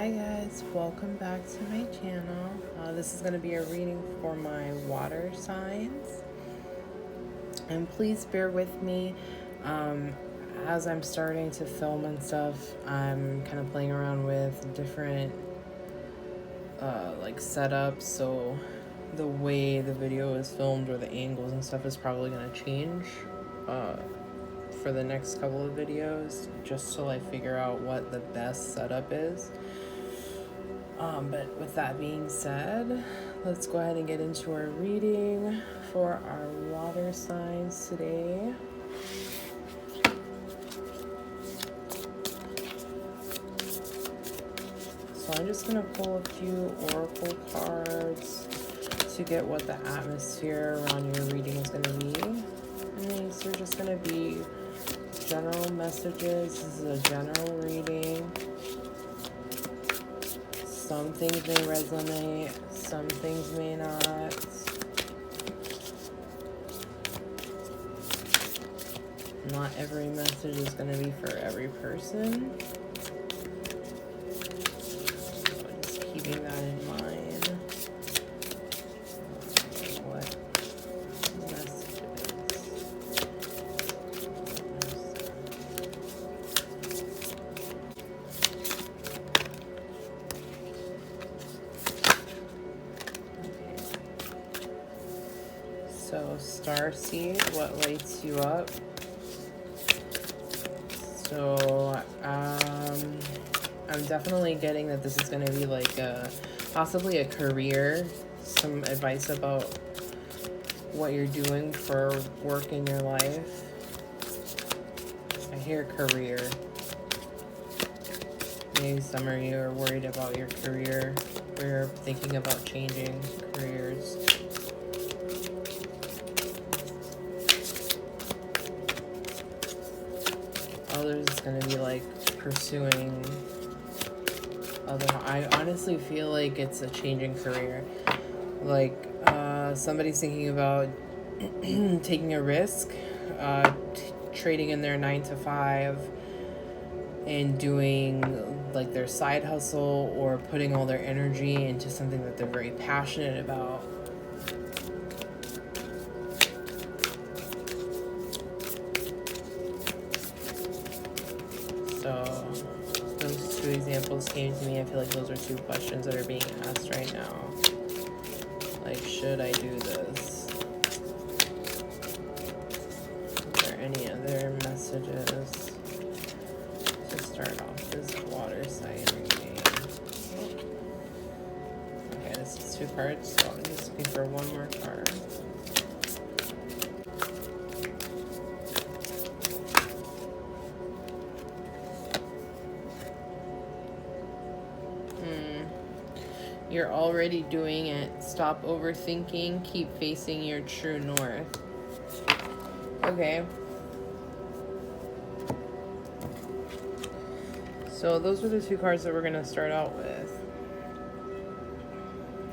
Hi guys, welcome back to my channel. This is going to be a reading for my water signs. And please bear with me. As I'm starting to film and stuff, I'm kind of playing around with different like setups, so the way the video is filmed or the angles and stuff is probably going to change for the next couple of videos, just till I figure out what the best setup is. But with that being said, let's go ahead and get into our reading for our water signs today. So I'm just going to pull a few oracle cards to get what the atmosphere around your reading is going to be. And these are just going to be general messages. This is a general reading. Some things may resonate, some things may not. Not every message is going to be for every person. So just keeping that in mind. What messages? So, Starseed, what lights you up? So, I'm definitely getting that this is going to be like possibly a career, some advice about what you're doing for work in your life. I hear career. Maybe some of you are worried about your career, or you're thinking about changing careers. Others is going to be like pursuing other. I honestly feel like it's a changing career. Like somebody's thinking about taking a risk, trading in their 9 to 5 and doing like their side hustle, or putting all their energy into something that they're very passionate about. So those two examples came to me. I feel like those are two questions that are being asked right now. Like, should I do this? Is there any other messages to start off this water sign reading? Okay, this is 2 cards, so I'm just looking for one more card. You're already doing it. Stop overthinking. Keep facing your true north. Okay. So those are the 2 cards that we're going to start out with.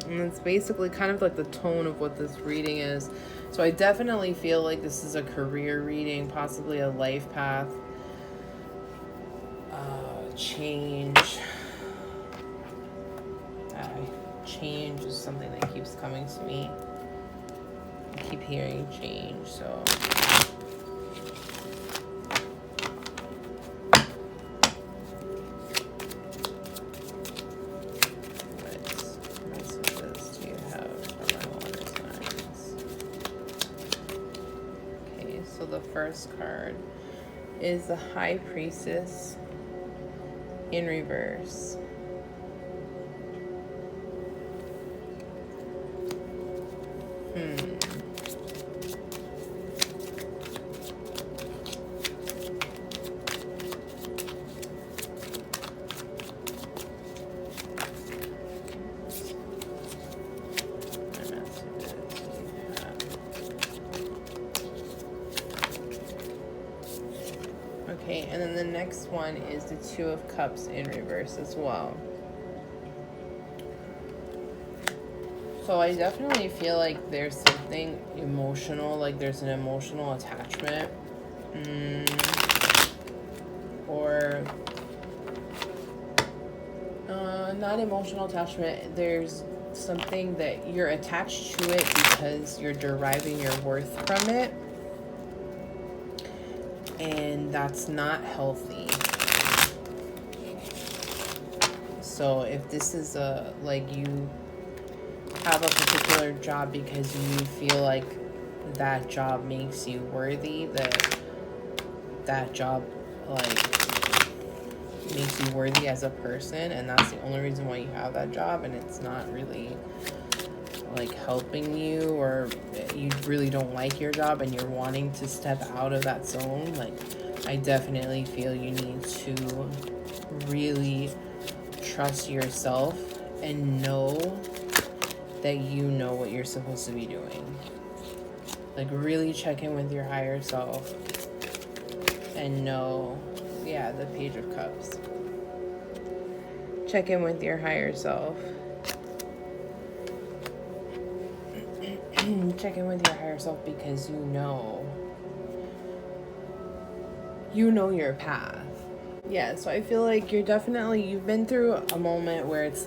And it's basically kind of like the tone of what this reading is. So I definitely feel like this is a career reading, possibly a life path change. Change is something that keeps coming to me. I keep hearing change, so what messages do you have for my water signs? Okay, so the first card is the High Priestess in reverse. Okay, and then the next one is the 2 of Cups in reverse as well. So I definitely feel like there's something emotional, like there's an emotional attachment. Or Not emotional attachment. There's something that you're attached to it because you're deriving your worth from it, and that's not healthy. So if this is you have a particular job because you feel like that job makes you worthy, that job makes you worthy as a person, and that's the only reason why you have that job, and it's not really helping you, or you really don't like your job and you're wanting to step out of that zone, I definitely feel you need to really trust yourself and know that you know what you're supposed to be doing. Really check in with your higher self and know, the Page of Cups. Check in with your higher self. Check in with your higher self because you know your path. Yeah, so I feel like you've been through a moment where it's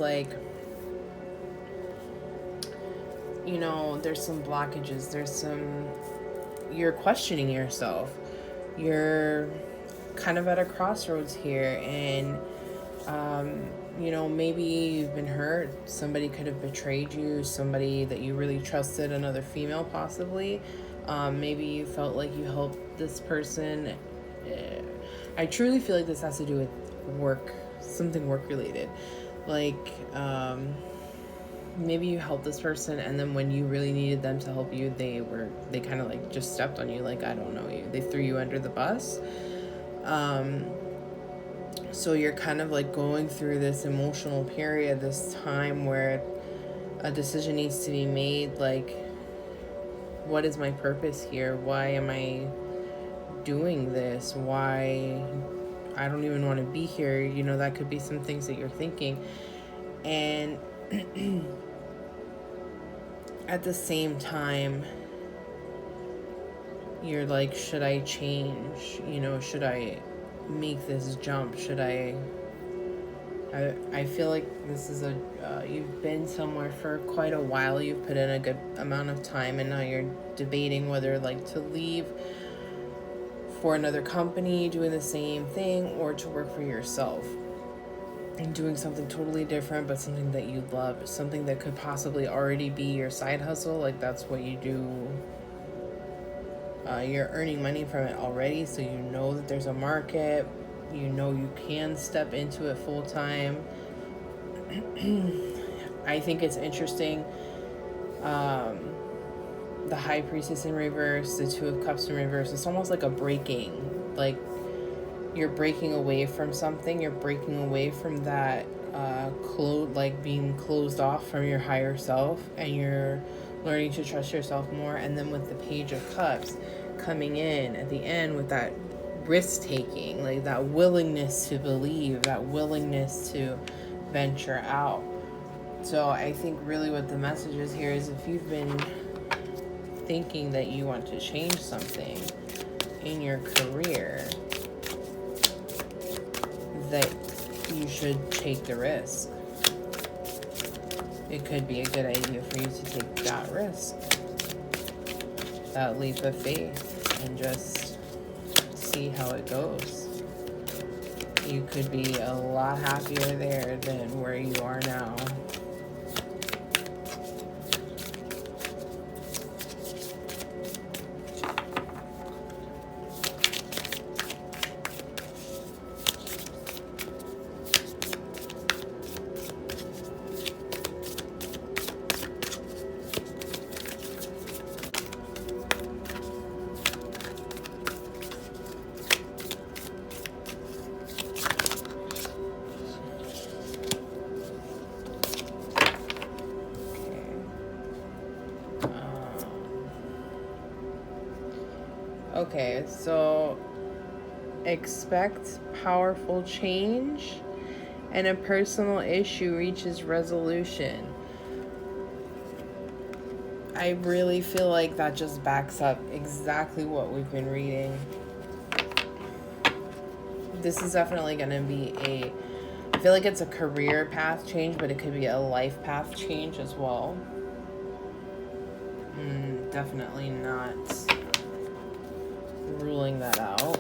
there's some blockages, you're questioning yourself. You're kind of at a crossroads here, and maybe you've been hurt. Somebody could have betrayed you, somebody that you really trusted, another female possibly. Maybe you felt like you helped this person. I truly feel like this has to do with work, something work related. Maybe you helped this person, and then when you really needed them to help you, they kind of just stepped on you, I don't know you. They threw you under the bus. So you're kind of going through this emotional period, this time where a decision needs to be made. What is my purpose here? Why am I doing this? Why? I don't even want to be here. That could be some things that you're thinking. And at the same time, you're should I change? Should I make this jump? Should I feel like this is you've been somewhere for quite a while. You've put in a good amount of time, and now you're debating whether to leave for another company doing the same thing, or to work for yourself and doing something totally different, but something that you love, something that could possibly already be your side hustle. That's what you do. You're earning money from it already, so you know that there's a market. You can step into it full time. I think it's interesting. The High Priestess in reverse, the Two of Cups in reverse. It's almost like a breaking. You're breaking away from something. You're breaking away from that being closed off from your higher self, and you're learning to trust yourself more. And then with the Page of Cups coming in at the end with that risk taking, that willingness to believe, that willingness to venture out. So I think really what the message is here is, if you've been thinking that you want to change something in your career, that you should take the risk. It could be a good idea for you to take that risk, that leap of faith, and just see how it goes. You could be a lot happier there than where you are now. Okay, so expect powerful change and a personal issue reaches resolution. I really feel like that just backs up exactly what we've been reading. This is definitely going to be a I feel like it's a career path change, but it could be a life path change as well. Definitely not ruling that out.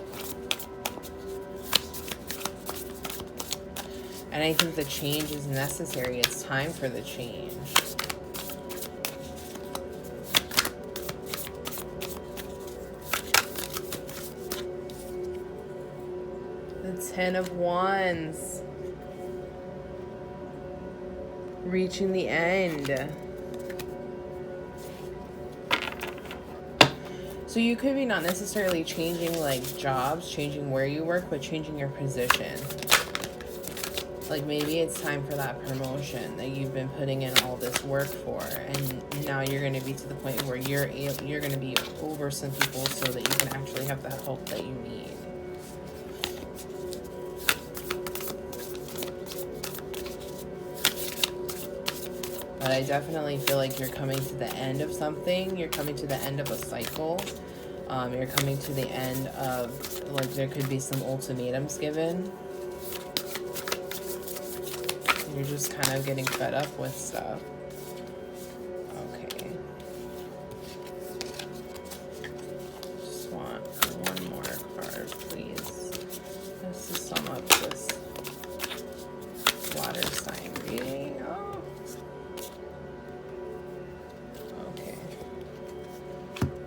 And I think the change is necessary. It's time for the change. The 10 of Wands. Reaching the end. So you could be not necessarily changing like jobs, changing where you work, but changing your position. Like maybe it's time for that promotion that you've been putting in all this work for, and now you're going to be to the point where you're going to be over some people so that you can actually have the help that you need. But I definitely feel like you're coming to the end of something. You're coming to the end of a cycle. You're coming to the end of, like, there could be some ultimatums given. You're just kind of getting fed up with stuff. Okay. Just want one more card, please. Just to sum up this water sign reading. Oh. Okay.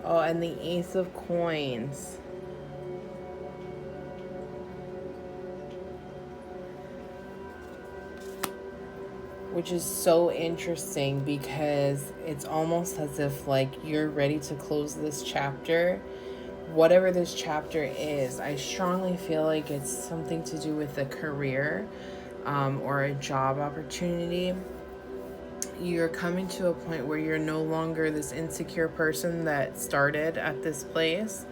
Oh, and the Ace of Coins. Which is so interesting because it's almost as if like you're ready to close this chapter. Whatever this chapter is, I strongly feel like it's something to do with a career or a job opportunity. You're coming to a point where you're no longer this insecure person that started at this place.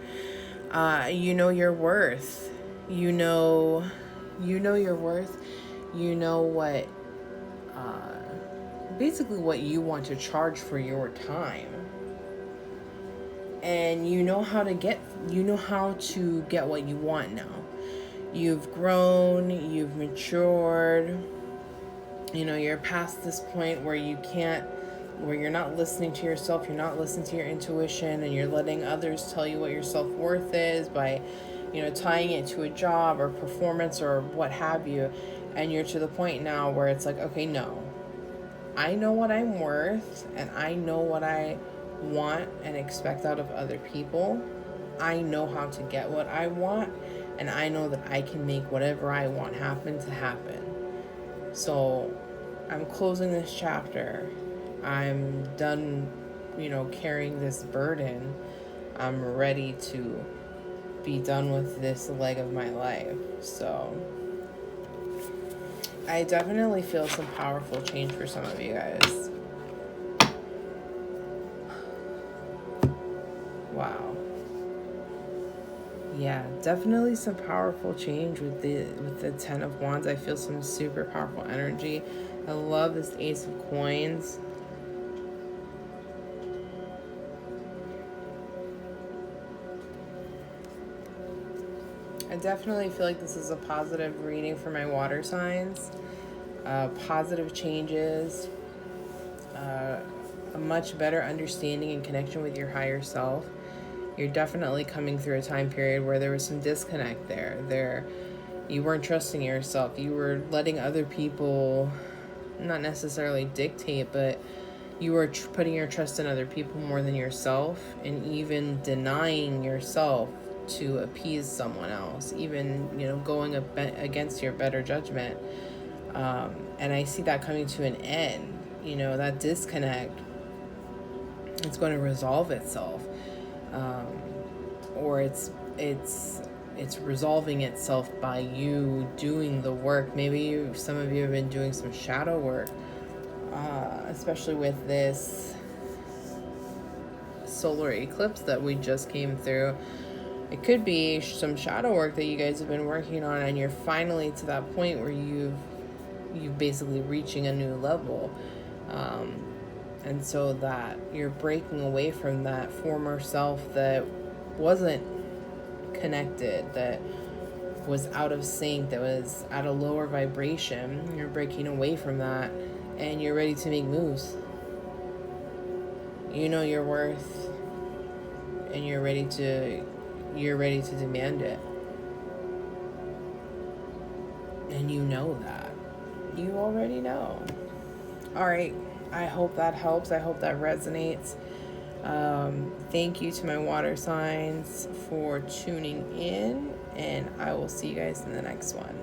You know your worth. You know your worth. You know what basically what you want to charge for your time, and you know how to get what you want now. You've grown, you've matured, you're past this point where you're not listening to yourself, you're not listening to your intuition, and you're letting others tell you what your self-worth is by tying it to a job or performance or what have you. And you're to the point now where it's like, okay, no, I know what I'm worth, and I know what I want and expect out of other people. I know how to get what I want, and I know that I can make whatever I want happen to happen. So I'm closing this chapter. I'm done, carrying this burden. I'm ready to be done with this leg of my life. So I definitely feel some powerful change for some of you guys. Wow. Yeah, definitely some powerful change with the 10 of Wands. I feel some super powerful energy. I love this Ace of Coins. I definitely feel like this is a positive reading for my water signs. Positive changes, a much better understanding and connection with your higher self. You're definitely coming through a time period where there was some disconnect there. You weren't trusting yourself. You were letting other people, not necessarily dictate, but you were putting your trust in other people more than yourself, and even denying yourself to appease someone else, even going against your better judgment. And I see that coming to an end. That disconnect, it's going to resolve itself, or it's resolving itself by you doing the work. Maybe some of you have been doing some shadow work, especially with this solar eclipse that we just came through. It could be some shadow work that you guys have been working on, and you're finally to that point where you've basically reaching a new level. And so that you're breaking away from that former self that wasn't connected, that was out of sync, that was at a lower vibration. You're breaking away from that, and you're ready to make moves. You know your worth, and you're ready to demand it. And you know that. You already know. All right. I hope that helps. I hope that resonates. Thank you to my water signs for tuning in, and I will see you guys in the next one.